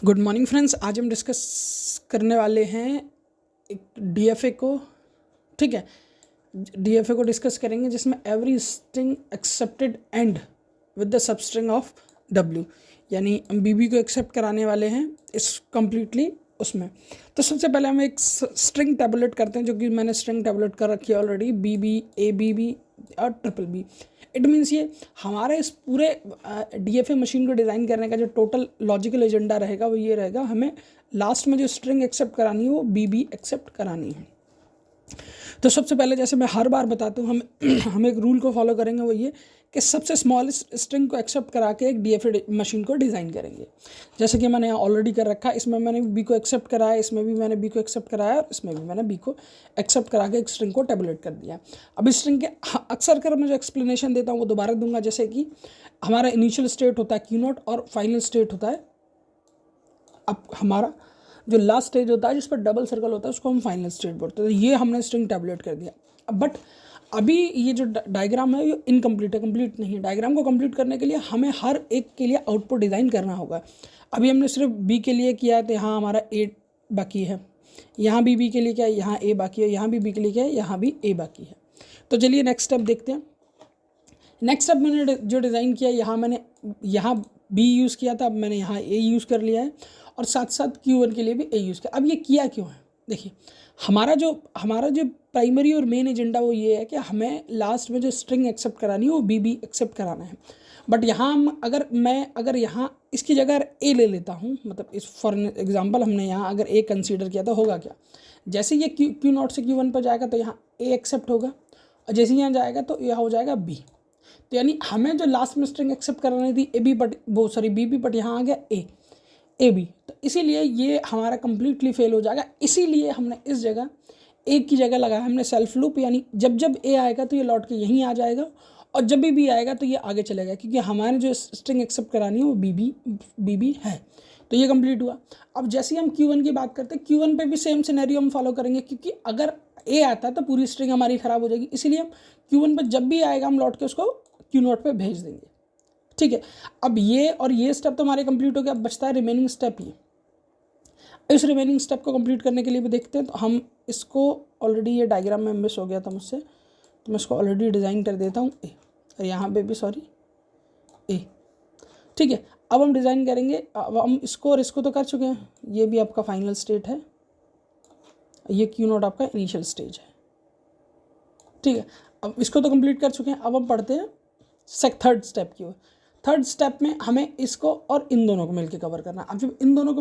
Good morning friends. आज हम discuss करने वाले हैं एक डीएफए को। ठीक है, डीएफए को डिस्कस करेंगे जिसमें every string accepted and with the substring of W, यानी हम बीबी को एक्सेप्ट कराने वाले हैं इस कम्प्लीटली उसमें। तो सबसे पहले हम एक स्ट्रिंग टैबुलेट करते हैं, जो कि मैंने स्ट्रिंग टैबुलेट कर रखी है ऑलरेडी, बीबी, ए बी और ट्रिपल बी। इट मीन्स ये हमारे इस पूरे डीएफए मशीन को डिज़ाइन करने का जो टोटल लॉजिकल एजेंडा रहेगा वो ये रहेगा, हमें लास्ट में जो स्ट्रिंग एक्सेप्ट करानी है वो बीबी एक्सेप्ट करानी है। तो सबसे पहले, जैसे मैं हर बार बताता हूँ, हम एक रूल को फॉलो करेंगे, वो ये कि सबसे स्मॉलेस्ट स्ट्रिंग को एक्सेप्ट करा के एक डीएफए मशीन को डिज़ाइन करेंगे। जैसे कि मैंने यहाँ ऑलरेडी कर रखा है, इसमें मैंने बी को एक्सेप्ट कराया, इसमें भी मैंने बी को एक्सेप्ट कराया और इसमें भी मैंने बी को एक्सेप्ट करा के एक स्ट्रिंग को टेबुलेट कर दिया। अब इस स्ट्रिंग के अक्सर कर मैं जो एक्सप्लेनेशन देता हूँ वो दोबारा दूंगा। जैसे कि हमारा इनिशियल स्टेट होता है क्यू नॉट और फाइनल स्टेट होता है, अब हमारा जो लास्ट स्टेज होता है जिस पर डबल सर्कल होता है उसको हम फाइनल स्टेट बोलते हैं। तो ये हमने स्ट्रिंग टैबुलेट कर दिया। बट अभी ये जो डायग्राम है ये इनकम्प्लीट है, कंप्लीट नहीं है। डायग्राम को कंप्लीट करने के लिए हमें हर एक के लिए आउटपुट डिज़ाइन करना होगा। अभी हमने सिर्फ बी के लिए किया है, तो यहाँ हमारा ए बाकी है, यहाँ भी बी के लिए क्या है, यहाँ ए बाकी है, यहाँ भी बी के लिए क्या है, यहाँ भी ए बाकी है। तो चलिए नेक्स्ट स्टेप देखते हैं। नेक्स्ट स्टेप मैंने जो डिज़ाइन किया, यहाँ मैंने यहाँ बी यूज़ किया था, अब मैंने यहाँ ए यूज़ कर लिया है और साथ साथ Q1 के लिए भी ए यूज़ किया। अब ये किया क्यों है, देखिए हमारा जो प्राइमरी और मेन एजेंडा वो ये है कि हमें लास्ट में जो स्ट्रिंग एक्सेप्ट करानी है वो बी एक्सेप्ट कराना है। बट यहाँ हम अगर यहाँ इसकी जगह ए ले लेता हूँ, मतलब इस फॉर एग्जांपल हमने यहाँ अगर ए कंसीडर किया तो होगा क्या, जैसे ये क्यू नॉट से Q1 पर जाएगा तो यहाँ ए एक्सेप्ट होगा और जैसे यहाँ जाएगा तो यह हो जाएगा बी। तो यानी हमें जो लास्ट में स्ट्रिंग एक्सेप्ट करानी थी ए बी बट वो सॉरी बी बट यहाँ आ गया ए बी, तो इसीलिए ये हमारा कम्प्लीटली फेल हो जाएगा। इसीलिए हमने इस जगह एक की जगह लगाया हमने सेल्फ लूप, यानी जब ए आएगा तो ये लौट के यहीं आ जाएगा और जब भी आएगा तो ये आगे चलेगा, क्योंकि हमारे जो स्ट्रिंग एक्सेप्ट करानी है वो बी है। तो ये कंप्लीट हुआ। अब जैसे ही हम Q1 की बात करते हैं, Q1 पे भी सेम सिनेरियो हम फॉलो करेंगे, क्योंकि अगर ए आता है तो पूरी स्ट्रिंग हमारी ख़राब हो जाएगी। इसीलिए हम Q1 पर जब भी आएगा हम लौट के उसको Q0 पे भेज देंगे। ठीक है, अब ये स्टेप तो हमारे कंप्लीट हो गया। अब बचता है रिमेनिंग स्टेप। इस रिमेनिंग स्टेप को कंप्लीट करने के लिए भी देखते हैं। तो हम इसको ऑलरेडी, ये डायग्राम में मिस हो गया था मुझसे, तो मैं इसको ऑलरेडी डिज़ाइन कर देता हूँ ए, और यहाँ पे भी सॉरी ए। ठीक है, अब हम डिज़ाइन करेंगे। अब हम इसको और इसको तो कर चुके हैं, ये भी आपका फाइनल स्टेट है, ये Q0 आपका इनिशियल स्टेज है। ठीक है, अब इसको तो कंप्लीट कर चुके हैं। अब हम पढ़ते हैं थर्ड स्टेप की ओर। थर्ड स्टेप में हमें इसको और इन दोनों को मिलके कवर करना है। अब जब इन दोनों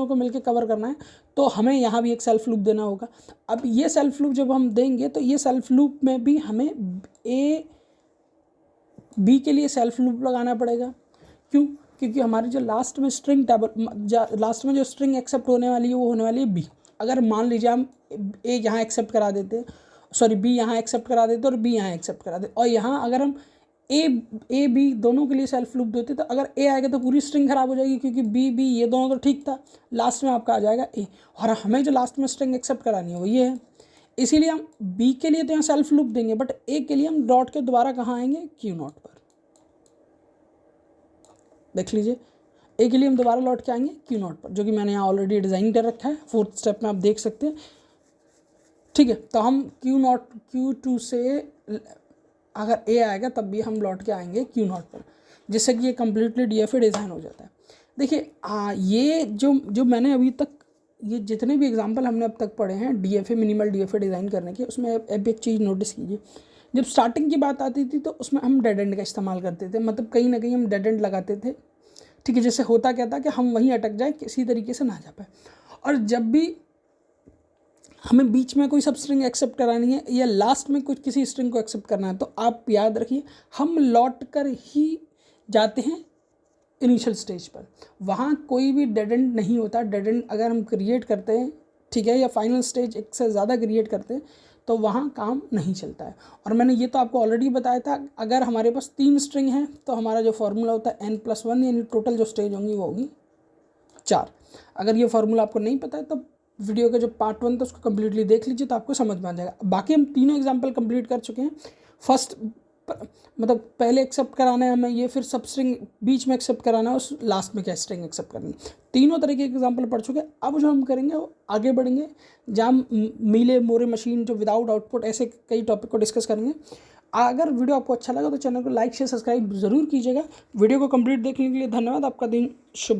को मिलके कवर करना है तो हमें यहाँ भी एक सेल्फ लूप देना होगा। अब ये सेल्फ लूप जब हम देंगे तो ये सेल्फ लूप में भी हमें ए बी के लिए सेल्फ लूप लगाना पड़ेगा। क्यों? क्योंकि हमारी जो लास्ट में जो स्ट्रिंग एक्सेप्ट होने वाली है वो होने वाली है बी। अगर मान लीजिए हम ए यहाँ एक्सेप्ट करा देते, सॉरी बी यहाँ एक्सेप्ट करा देते और बी यहाँ एक्सेप्ट करा देते, और यहाँ अगर हम ए बी दोनों के लिए सेल्फ लूप देते तो अगर ए आएगा तो पूरी स्ट्रिंग खराब हो जाएगी, क्योंकि बी ये दोनों तो ठीक था, लास्ट में आपका आ जाएगा ए, और हमें जो लास्ट में स्ट्रिंग एक्सेप्ट करानी है वो ये है। इसीलिए हम बी के लिए तो यहाँ सेल्फ लूप देंगे, बट ए के लिए हम डॉट के दोबारा कहाँ आएंगे, Q0 पर। देख लीजिए, ए के लिए हम दोबारा लौट के आएंगे Q0 पर, जो कि मैंने यहाँ ऑलरेडी डिज़ाइन कर रखा है। फोर्थ स्टेप में आप देख सकते हैं। ठीक है, तो हम Q2 से अगर ए आएगा तब भी हम लौट के आएंगे Q0 पर, जिससे कि ये कम्प्लीटली डीएफए डिज़ाइन हो जाता है। देखिए ये जो मैंने अभी तक, ये जितने भी एग्जांपल हमने अब तक पढ़े हैं डीएफए, मिनिमल डीएफए डिज़ाइन करने के, उसमें अब एक चीज़ नोटिस कीजिए। जब स्टार्टिंग की बात आती थी तो उसमें हम डेड एंड का इस्तेमाल करते थे, मतलब कहीं ना कहीं हम डेड एंड लगाते थे। ठीक है, जैसे होता क्या था कि हम वहीं अटक जाए, किसी तरीके से ना जा पाए। और जब भी हमें बीच में कोई सब स्ट्रिंग एक्सेप्ट करानी है या लास्ट में कुछ किसी स्ट्रिंग को एक्सेप्ट करना है, तो आप याद रखिए हम लौट कर ही जाते हैं इनिशियल स्टेज पर। वहाँ कोई भी डेड एंड नहीं होता। डेड एंड अगर हम क्रिएट करते हैं, ठीक है, या फाइनल स्टेज एक से ज़्यादा क्रिएट करते हैं तो वहाँ काम नहीं चलता है। और मैंने ये तो आपको ऑलरेडी बताया था, अगर हमारे पास 3 स्ट्रिंग हैं तो हमारा जो फार्मूला होता है n+1, यानी टोटल जो स्टेज होंगी वो होगी 4। अगर ये फार्मूला आपको नहीं पता है तो वीडियो का जो पार्ट 1 था उसको कम्प्लीटली देख लीजिए, तो आपको समझ में आ जाएगा। बाकी हम तीनों एग्जाम्पल कंप्लीट कर चुके हैं। फर्स्ट मतलब पहले एक्सेप्ट कराना है हमें ये, फिर सब स्ट्रिंग बीच में एक्सेप्ट कराना है और लास्ट में क्या स्ट्रिंग एक्सेप्ट करनी है। तीनों तरह के एग्जाम्पल पढ़ चुके। अब जो हम करेंगे वो आगे बढ़ेंगे, जहाँ मीले मोरे मशीन जो विदाउट आउटपुट, ऐसे कई टॉपिक को डिस्कस करेंगे। अगर वीडियो आपको अच्छा लगा तो चैनल को लाइक शेयर सब्सक्राइब जरूर कीजिएगा। वीडियो को कंप्लीट देखने के लिए धन्यवाद। आपका दिन शुभ हो।